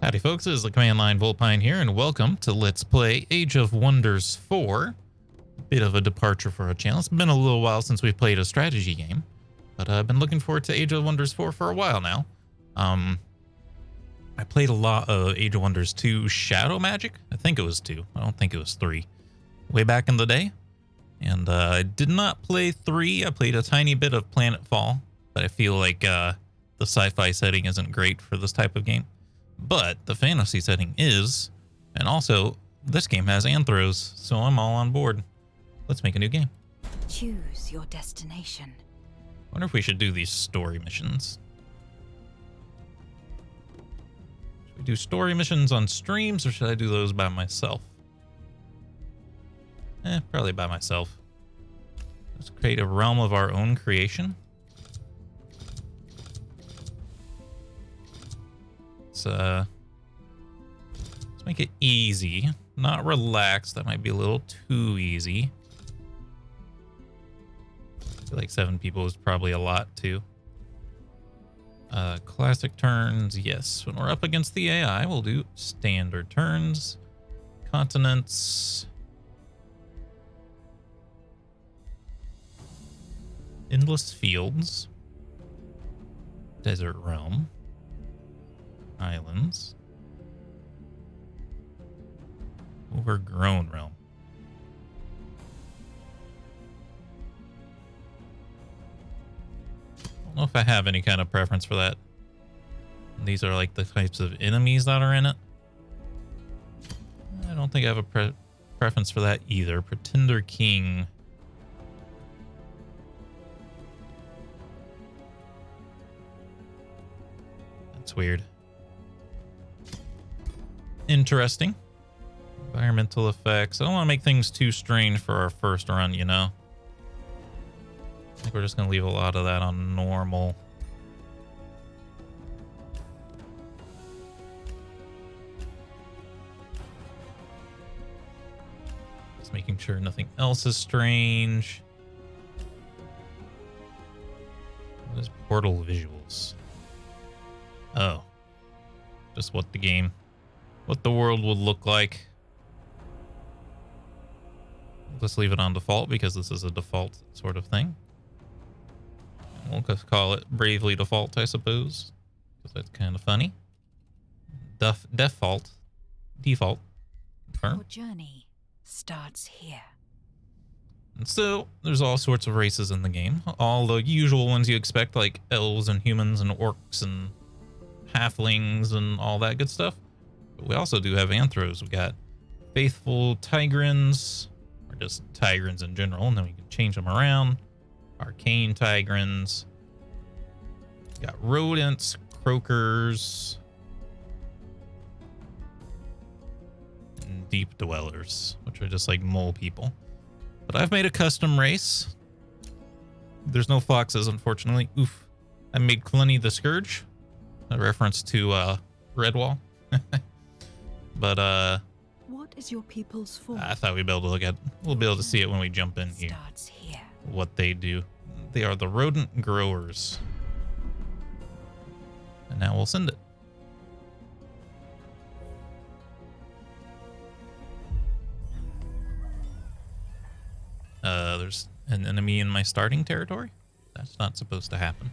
Howdy folks, this is the Command Line Vulpine here, and welcome to Let's Play Age of Wonders 4. Bit of a departure for our channel. It's been a little while since we've played a strategy game, but I've been looking forward to Age of Wonders 4 for a while now. I played a lot of Age of Wonders 2 Shadow Magic. I think it was 2. I don't think it was 3. Way back in the day. And I did not play 3. I played a tiny bit of Planetfall, but I feel like the sci-fi setting isn't great for this type of game. But the fantasy setting is, and also this game has Anthros, so I'm all on board. Let's make a new game. Choose your destination. Wonder if we should do these story missions. Should we do story missions on streams, or should I do those by myself? Probably by myself. Let's create a realm of our own creation. Let's make it easy, not relaxed. That might be a little too easy. I feel like 7 people is probably a lot too. Classic turns, yes. When we're up against the AI, we'll do standard turns. Continents. Endless fields. Desert realm. Islands. Overgrown realm. I don't know if I have any kind of preference for that. These are like the types of enemies that are in it. I don't think I have a preference for that either. Pretender King. That's weird. Interesting. Environmental effects. I don't want to make things too strange for our first run, you know? I think we're just going to leave a lot of that on normal. Just making sure nothing else is strange. What is portal visuals? Oh. Just what the world would look like. Let's leave it on default because this is a default sort of thing. We'll just call it Bravely Default, I suppose, because that's kind of funny. Default. Confirm. Your journey starts here. And so there's all sorts of races in the game. All the usual ones you expect, like elves and humans and orcs and halflings and all that good stuff. But we also do have Anthros. We got faithful Tigrans, or just Tigrans in general, and then we can change them around. Arcane Tigrans. We got rodents, croakers, and deep dwellers, which are just like mole people. But I've made a custom race. There's no foxes, unfortunately. Oof. I made Clenny the Scourge, a reference to Redwall. But What is your people's form? I thought we'll be able to see it when we jump in here. Starts here. What they do. They are the rodent growers. And now we'll send it. There's an enemy in my starting territory. That's not supposed to happen.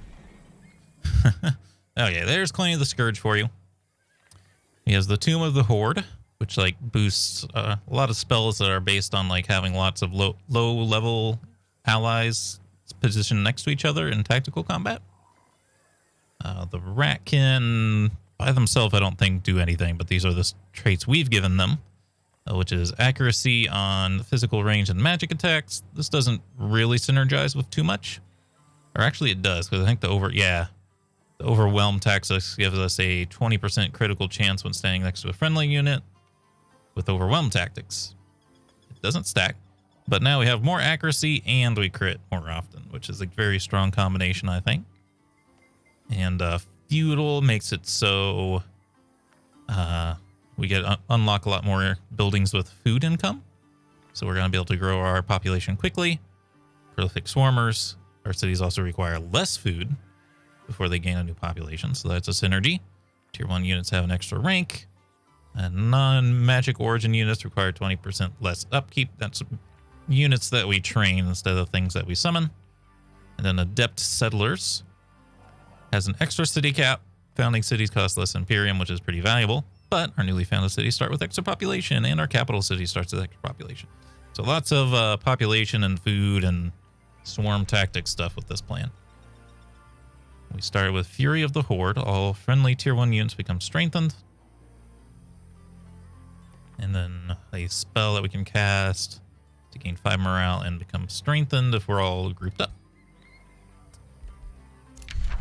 Okay, there's Clenny the Scourge for you. He has the Tomb of the Horde, which like boosts a lot of spells that are based on like having lots of low level allies positioned next to each other in tactical combat. The Ratkin by themselves I don't think do anything, but these are the traits we've given them, which is accuracy on physical range and magic attacks. This doesn't really synergize with too much, or actually it does, because I think the Overwhelm tactics gives us a 20% critical chance when standing next to a friendly unit with Overwhelm tactics. It doesn't stack, but now we have more accuracy and we crit more often, which is a very strong combination, I think. And Feudal makes it so we get unlock a lot more buildings with food income. So we're going to be able to grow our population quickly. Prolific Swarmers. Our cities also require less food before they gain a new population, so that's a synergy. Tier 1 units have an extra rank. And non-magic origin units require 20% less upkeep. That's units that we train instead of things that we summon. And then Adept Settlers has an extra city cap. Founding cities cost less Imperium, which is pretty valuable. But our newly founded cities start with extra population, and our capital city starts with extra population. So lots of population and food and swarm tactic stuff with this plan. We started with Fury of the Horde. All friendly tier 1 units become strengthened. And then a spell that we can cast to gain 5 morale and become strengthened if we're all grouped up.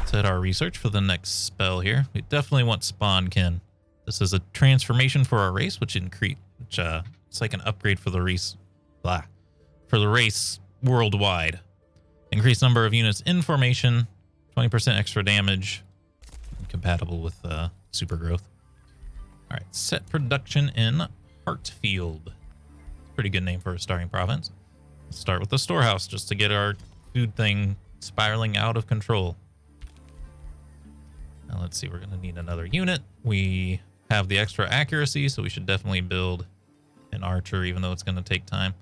Set our research for the next spell here. We definitely want Spawnkin. This is a transformation for our race, which it's like an upgrade for the race. For the race worldwide. Increased number of units in formation, 20% extra damage, compatible with super growth. All right, set production in Heartfield. Pretty good name for a starting province. Let's start with the storehouse just to get our food thing spiraling out of control. Now let's see, we're going to need another unit. We have the extra accuracy, so we should definitely build an archer, even though it's going to take time.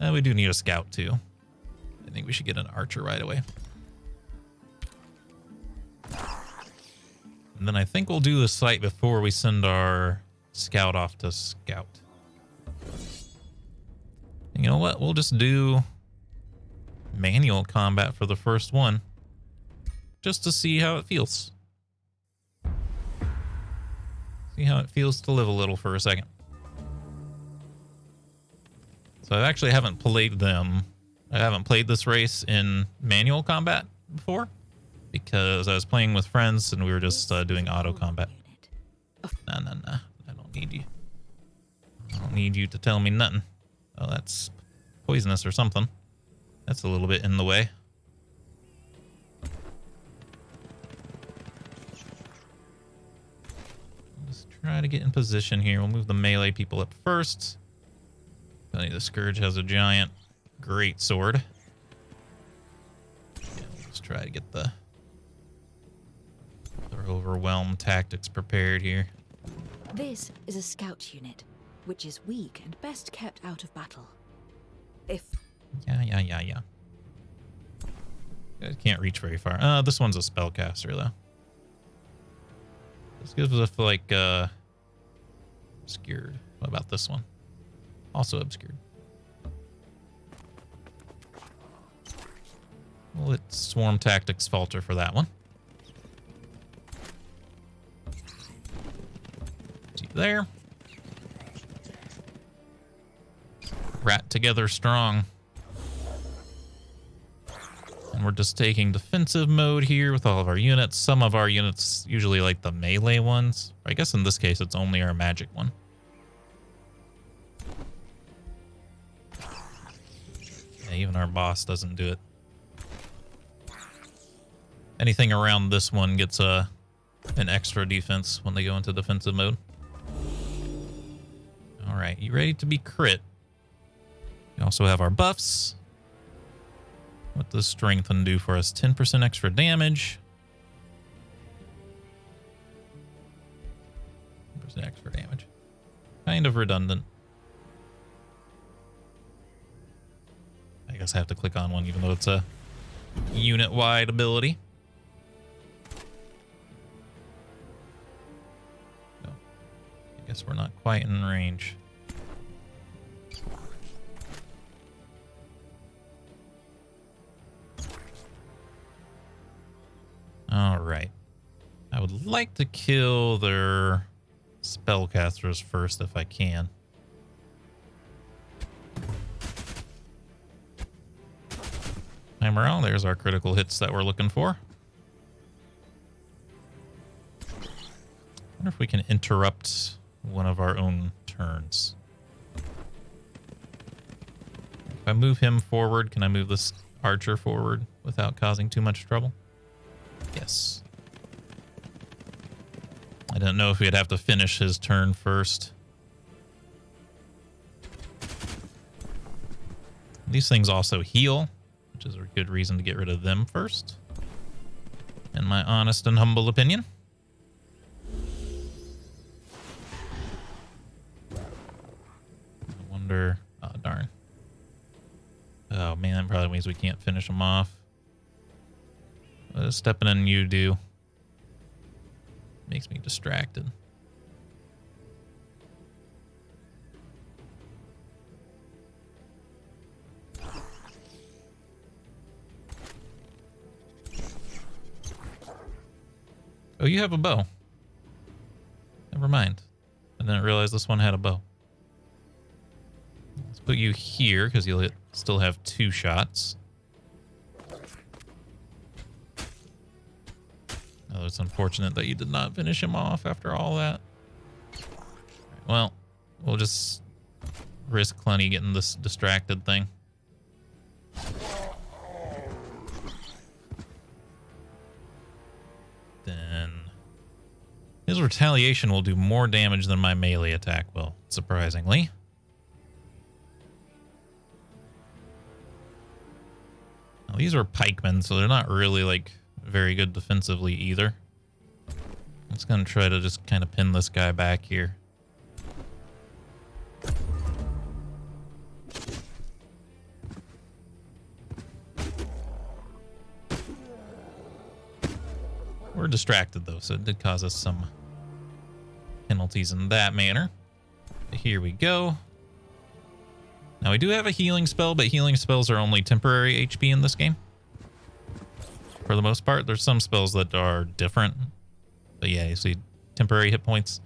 And we do need a scout too. I think we should get an archer right away. And then I think we'll do the site before we send our scout off to scout. And you know what? We'll just do manual combat for the first one, just to see how it feels. See how it feels to live a little for a second. So I actually haven't played them. I haven't played this race in manual combat before because I was playing with friends and we were just doing auto combat. Nah. I don't need you. I don't need you to tell me nothing. Oh, that's poisonous or something. That's a little bit in the way. Let's try to get in position here. We'll move the melee people up first. The Scourge has a giant great sword. Yeah, let's try to get the overwhelm tactics prepared here. This is a scout unit, which is weak and best kept out of battle. If... Yeah. You guys can't reach very far. This one's a spellcaster, though. This gives us, like, obscured. What about this one? Also obscured. We'll let swarm tactics falter for that one. See there. Rat together strong. And we're just taking defensive mode here with all of our units. Some of our units, usually like the melee ones. I guess in this case, it's only our magic one. Yeah, even our boss doesn't do it. Anything around this one gets an extra defense when they go into defensive mode. All right, you ready to be crit? We also have our buffs. What does strengthen do for us? 10% extra damage. 10% extra damage. Kind of redundant. I guess I have to click on one even though it's a unit-wide ability. No. I guess we're not quite in range. All right. I would like to kill their spellcasters first if I can. High morale. There's our critical hits that we're looking for. I wonder if we can interrupt one of our own turns. If I move him forward, can I move this archer forward without causing too much trouble? Yes. I don't know if we'd have to finish his turn first. These things also heal, which is a good reason to get rid of them first, in my honest and humble opinion. wonder. Oh, darn. Oh, man, that probably means we can't finish them off. Stepping in you do. Makes me distracted. Oh, you have a bow. Never mind. I didn't realize this one had a bow. Let's put you here because you'll still have 2 shots. Oh, it's unfortunate that you did not finish him off after all that. Well, we'll just risk Clenny getting this distracted thing. Then his retaliation will do more damage than my melee attack will, surprisingly. Now, these are pikemen, so they're not really like very good defensively either. I'm just gonna try to just kind of pin this guy back here. We're distracted though, so it did cause us some penalties in that manner. But here we go. Now we do have a healing spell, but healing spells are only temporary HP in this game. For the most part, there's some spells that are different. But yeah, you see temporary hit points.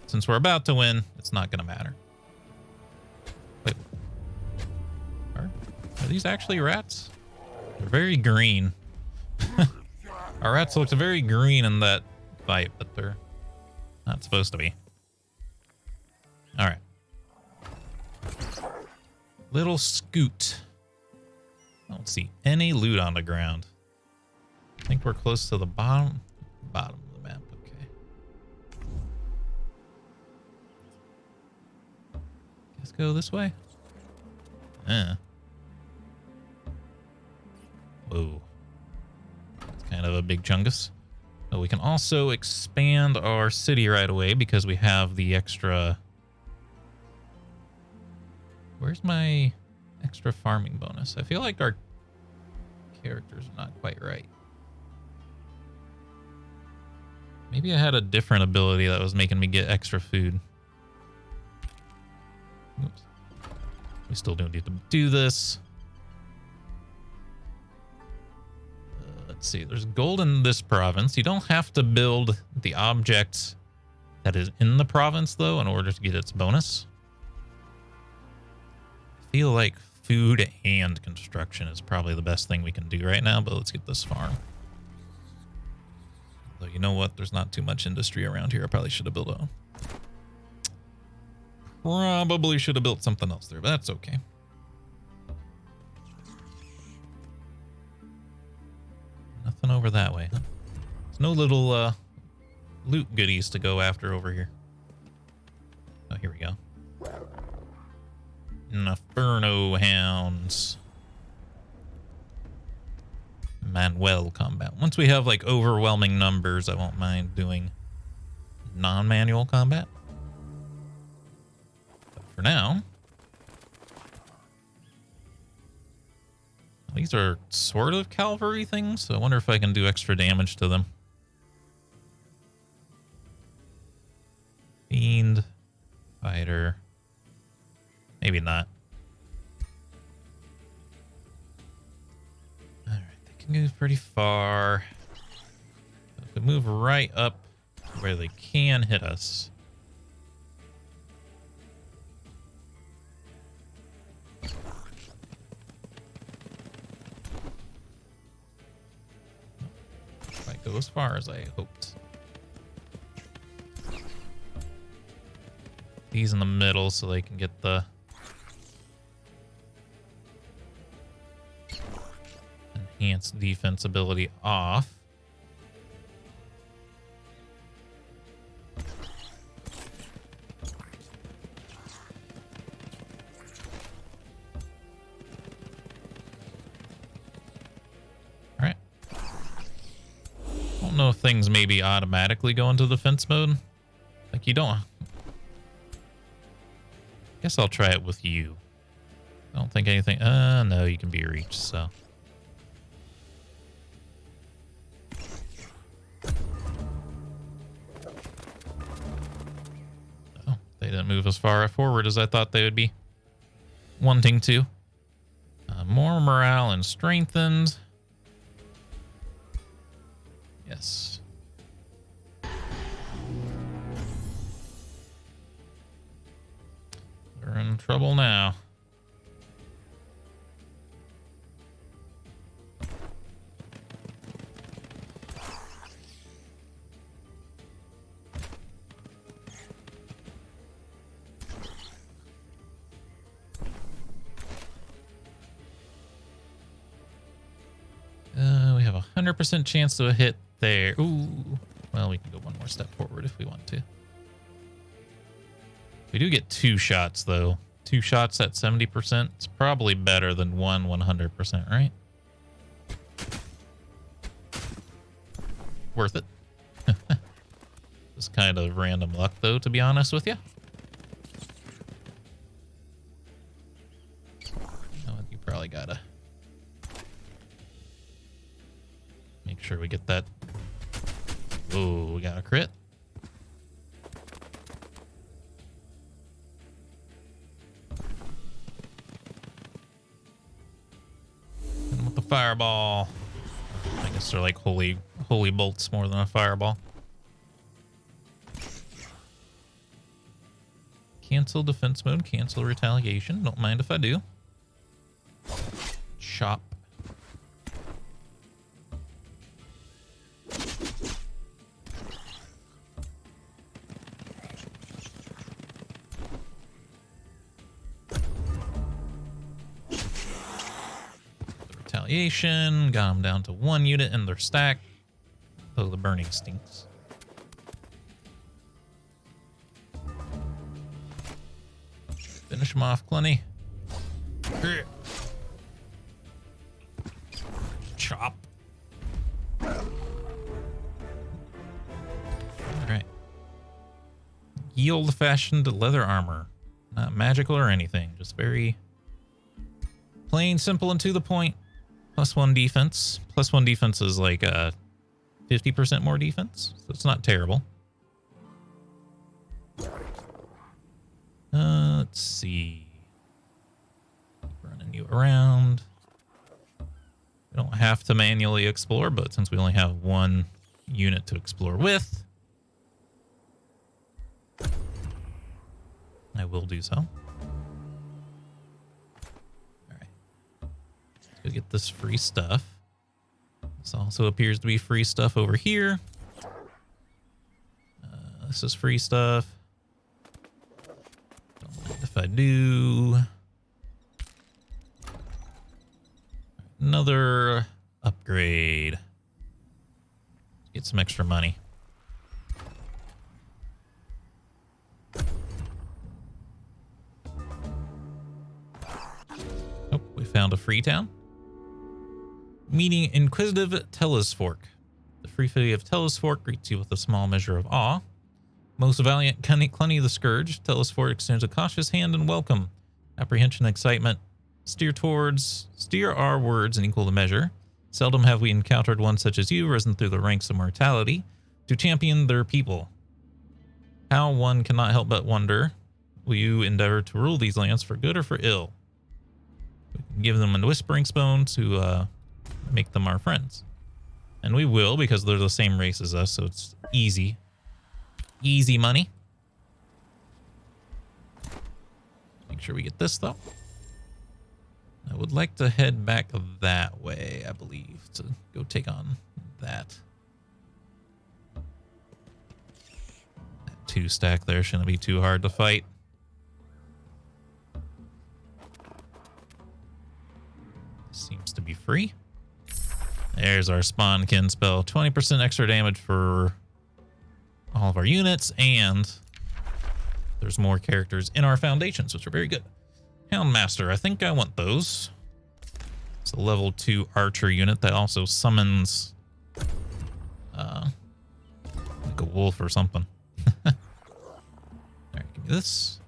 Since we're about to win, it's not going to matter. Wait. Are these actually rats? They're very green. Our rats looked very green in that fight, but they're not supposed to be. All right. Little scoot. I don't see any loot on the ground. I think we're close to the bottom of the map. Okay. Let's go this way. Whoa. That's kind of a big chungus. But we can also expand our city right away because we have the extra... Where's my extra farming bonus? I feel like our characters are not quite right. Maybe I had a different ability that was making me get extra food. Oops. We still don't need to do this. Let's see. There's gold in this province. You don't have to build the object that is in the province, though, in order to get its bonus. I feel like food and construction is probably the best thing we can do right now, but let's get this farm. Though you know what? There's not too much industry around here. I probably should have built a... Probably should have built something else there, but that's okay. Nothing over that way, huh? There's no little loot goodies to go after over here. Oh, here we go. Inferno hounds. Manuel combat. Once we have like overwhelming numbers, I won't mind doing non-manual combat. But for now, these are sort of cavalry things, so I wonder if I can do extra damage to them. Fiend, fighter. Maybe not. Alright, they can move pretty far. If we move right up where they can hit us. Might go as far as I hoped. These in the middle so they can get the enhanced defense ability off. All right. I don't know if things maybe automatically go into defense mode. Like you don't. Guess I'll try it with you. I don't think anything... no, you can be reached, so... Oh, they didn't move as far forward as I thought they would be wanting to. More morale and strengthened. Yes. We're in trouble now. We have a 100% chance to hit there. Ooh. Well, we can go one more step forward if we want to. We do get 2 shots, though. 2 shots at 70%. It's probably better than 100%, right? Worth it. Just kind of random luck, though, to be honest with you. Oh, you probably gotta make sure we get that. Oh, we got a crit. And with the fireball, I guess they're like holy bolts more than a fireball. Cancel defense mode, cancel retaliation. Don't mind if I do. Chop. Retaliation. Got them down to 1 unit in their stack. Oh, the burning stinks. Finish them off, Clenny. Chop. All right. Ye old-fashioned leather armor. Not magical or anything. Just very plain, simple, and to the point. +1 defense. +1 defense is like 50% more defense, so it's not terrible. Let's see. Keep running you around. We don't have to manually explore, but since we only have 1 unit to explore with, I will do so. All right. Let's go get this free stuff. This also appears to be free stuff over here. This is free stuff. Don't mind if I do. Another upgrade. Get some extra money. Oh, we found a free town. Meeting Inquisitive Telesfork. The free city of Telesfork greets you with a small measure of awe. Most valiant Clenny the Scourge, Telesfork extends a cautious hand and welcome. Apprehension, excitement. Steer our words in equal measure. Seldom have we encountered one such as you, risen through the ranks of mortality, to champion their people. How one cannot help but wonder, will you endeavor to rule these lands for good or for ill? We can give them a whispering stone to make them our friends. And we will, because they're the same race as us, so it's easy. Easy money. Make sure we get this, though. I would like to head back that way, I believe, to go take on that. That 2 stack there shouldn't be too hard to fight. Seems to be free. There's our spawn kin spell. 20% extra damage for all of our units, and there's more characters in our foundations, which are very good. Houndmaster, I think I want those. It's a level 2 archer unit that also summons like a wolf or something. All right, give me this.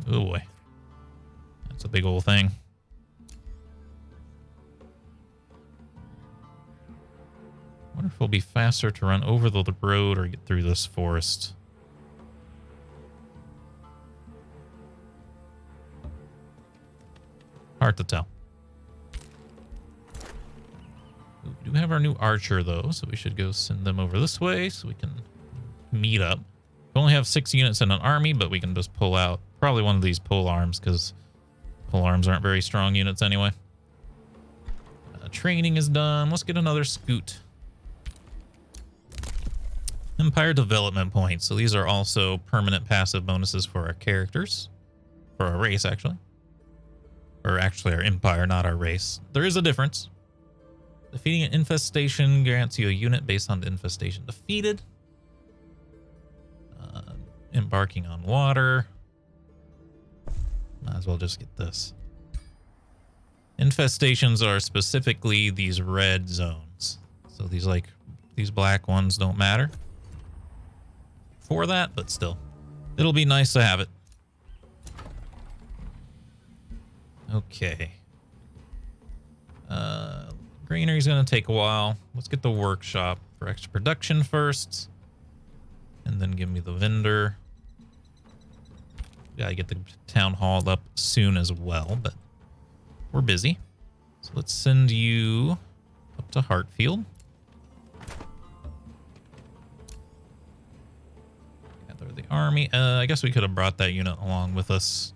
Oh boy. That's a big old thing. I wonder if it'll be faster to run over the road or get through this forest. Hard to tell. We do have our new archer, though, so we should go send them over this way so we can meet up. We only have 6 units in an army, but we can just pull out probably one of these pole arms because pole arms aren't very strong units anyway. Training is done. Let's get another scoot. Empire development points. So these are also permanent passive bonuses for our characters. For our race, actually. Or actually our empire, not our race. There is a difference. Defeating an infestation grants you a unit based on the infestation defeated. Embarking on water. Might as well just get this. Infestations are specifically these red zones. So these black ones don't matter for that, but still. It'll be nice to have it. Okay. Greenery's gonna take a while. Let's get the workshop for extra production first. And then give me the vendor. Gotta get the town hall up soon as well, but we're busy. So let's send you up to Hartfield. Gather the army. I guess we could have brought that unit along with us.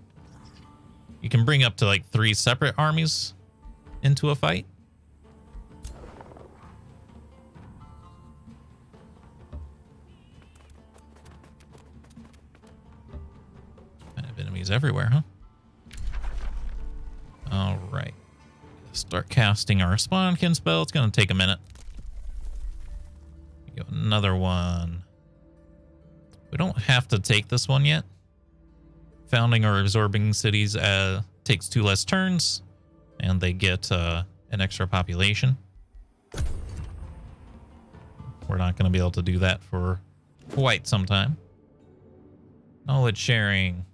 You can bring up to like 3 separate armies into a fight. Kind of enemies everywhere, huh? All right. Start casting our Spawnkin spell. It's going to take a minute. Go another one. We don't have to take this one yet. Founding or absorbing cities takes 2 less turns, and they get an extra population. We're not going to be able to do that for quite some time. Knowledge sharing.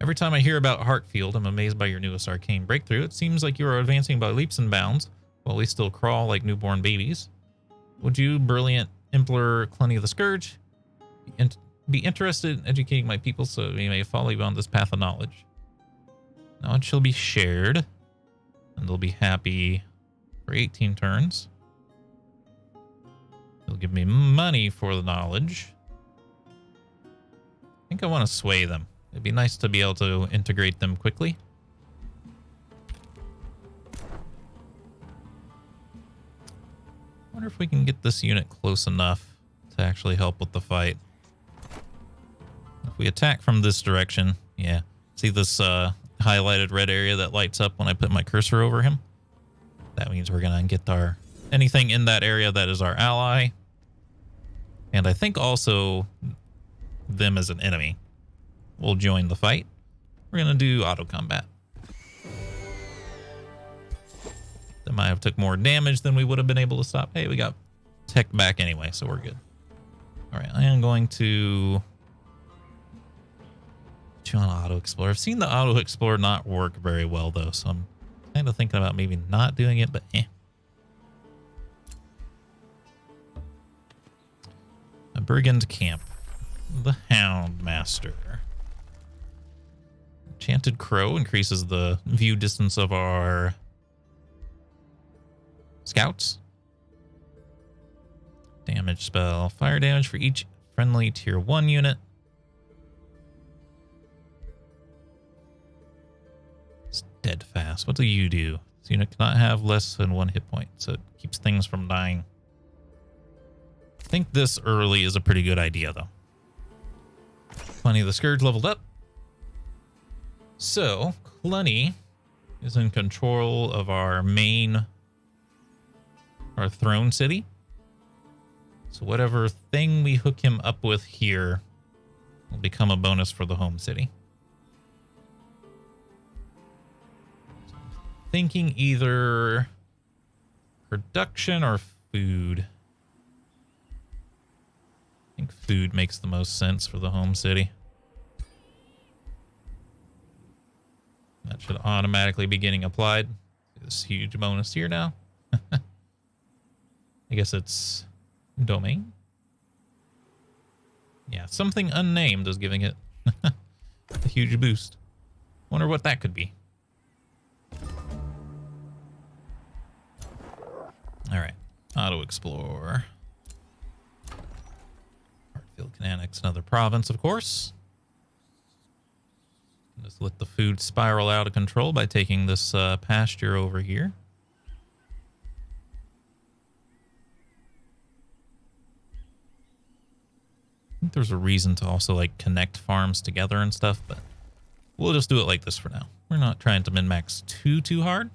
Every time I hear about Hartfield, I'm amazed by your newest arcane breakthrough. It seems like you are advancing by leaps and bounds, while we still crawl like newborn babies. Would you, brilliant Emperor Clenny the Scourge, be interested in educating my people so we may follow you on this path of knowledge? Knowledge shall be shared, and they'll be happy for 18 turns. They'll give me money for the knowledge. I think I want to sway them. It'd be nice to be able to integrate them quickly. Wonder if we can get this unit close enough to actually help with the fight. If we attack from this direction, yeah. See this highlighted red area that lights up when I put my cursor over him? That means we're gonna get our anything in that area that is our ally. And I think also them as an enemy will join the fight. We're gonna do auto combat. That might have took more damage than we would have been able to stop. Hey, we got tech back anyway, so we're good. All right, I am going to put you on auto explorer. I've seen the auto explorer not work very well though, so I'm kind of thinking about maybe not doing it, but eh. A brigand camp. The Hound Master. Enchanted Crow increases the view distance of our scouts. Damage spell. Fire damage for each friendly tier 1 unit. Steadfast. What do you do? This unit cannot have less than 1 hit point, so it keeps things from dying. I think this early is a pretty good idea, though. Clenny the Scourge leveled up. So, Clenny is in control of our throne city. So whatever thing we hook him up with here will become a bonus for the home city. Thinking either production or food. I think food makes the most sense for the home city. That should automatically be getting applied. This huge bonus here now. I guess it's domain. Yeah, something unnamed is giving it a huge boost. Wonder what that could be. All right, auto explore. Hartfield can annex another province, of course. Just let the food spiral out of control by taking this pasture over here. I think there's a reason to also like connect farms together and stuff, but we'll just do it like this for now. We're not trying to min-max too hard.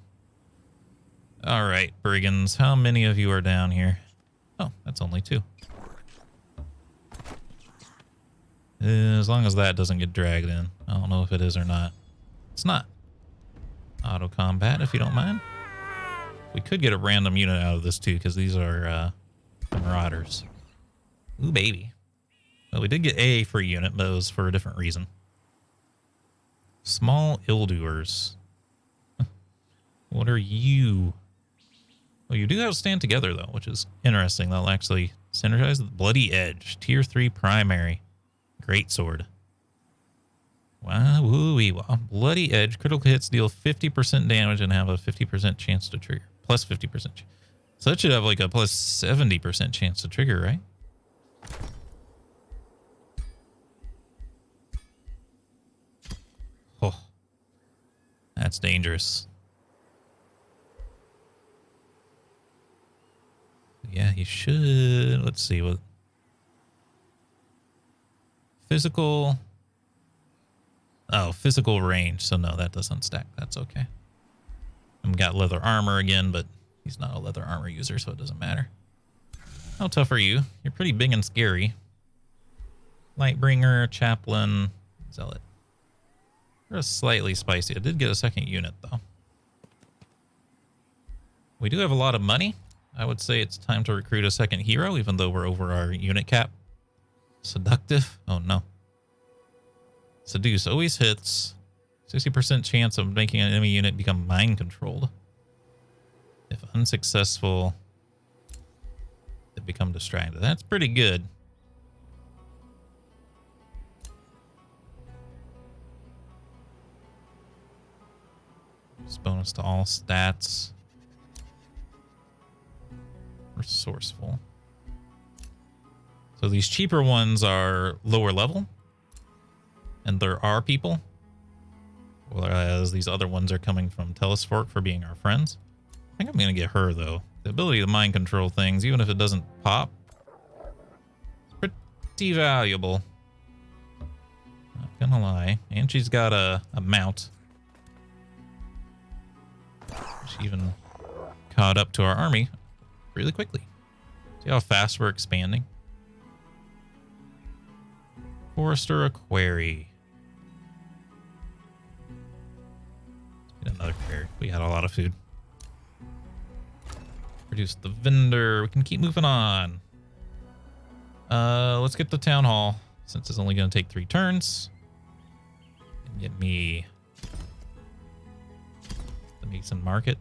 All right, brigands, how many of you are down here? Oh, that's only 2. As long as that doesn't get dragged in. I don't know if it is or not. It's not. Auto combat, if you don't mind. We could get a random unit out of this too, because these are marauders. Ooh, baby. Well, we did get a free unit, but it was for a different reason. Small ill-doers. What are you? Well, you do have to stand together, though, which is interesting. They'll actually synergize. The Bloody Edge, Tier 3 primary. Great sword. Wow, woo-wee. Wow. Bloody Edge, critical hits deal 50% damage and have a 50% chance to trigger. Plus 50%. So that should have like a plus 70% chance to trigger, right? Oh, that's dangerous. Yeah, you should. Let's see what. Physical. Oh, physical range. So no, that doesn't stack. That's okay. I've got leather armor again, but he's not a leather armor user, so it doesn't matter. How tough are you? You're pretty big and scary. Lightbringer, chaplain, zealot. You're slightly spicy. I did get a second unit, though. We do have a lot of money. I would say it's time to recruit a second hero, even though we're over our unit cap. Seductive? Oh, no. Seduce always hits. 60% chance of making an enemy unit become mind-controlled. If unsuccessful, they become distracted. That's pretty good. Just bonus to all stats. Resourceful. So these cheaper ones are lower level. And there are people. Whereas these other ones are coming from Telesfork for being our friends. I think I'm going to get her, though. The ability to mind control things, even if it doesn't pop, it's pretty valuable. Not gonna lie. And she's got a mount. She even caught up to our army really quickly. See how fast we're expanding? Forester, a quarry. Let's get another quarry. We had a lot of food. Produce the vendor. We can keep moving on. Let's get the town hall, since it's only going to take 3 turns. And get me the Mason Market.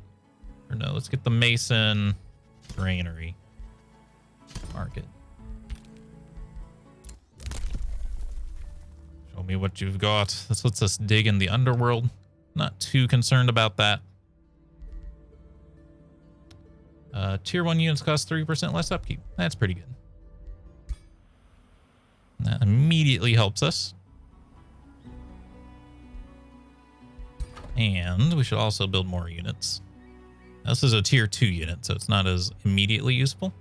Or no, let's get the Mason Granary Market. Show me what you've got. This lets us dig in the underworld. Not too concerned about that. Tier 1 units cost 3% less upkeep. That's pretty good. That immediately helps us. And we should also build more units. This is a tier 2 unit, so it's not as immediately useful.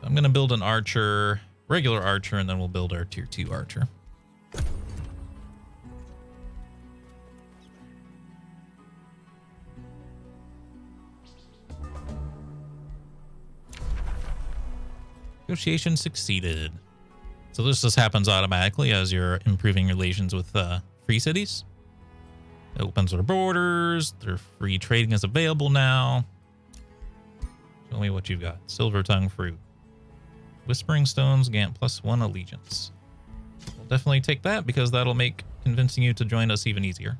I'm going to build an archer, regular archer, and then we'll build our tier 2 archer. Negotiation succeeded. So this just happens automatically as you're improving relations with free cities. It opens their borders. Their free trading is available now. Show me what you've got. Silver tongue fruit. Whispering stones grant +1 allegiance. We'll definitely take that because that'll make convincing you to join us even easier.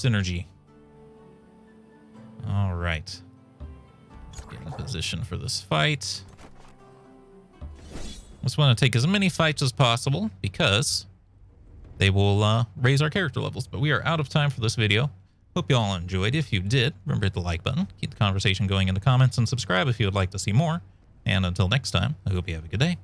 synergy. All right. Let's get in position for this fight. Just want to take as many fights as possible because they will raise our character levels. But we are out of time for this video. Hope you all enjoyed. If you did, remember to hit the like button, keep the conversation going in the comments, and subscribe if you would like to see more. And until next time, I hope you have a good day.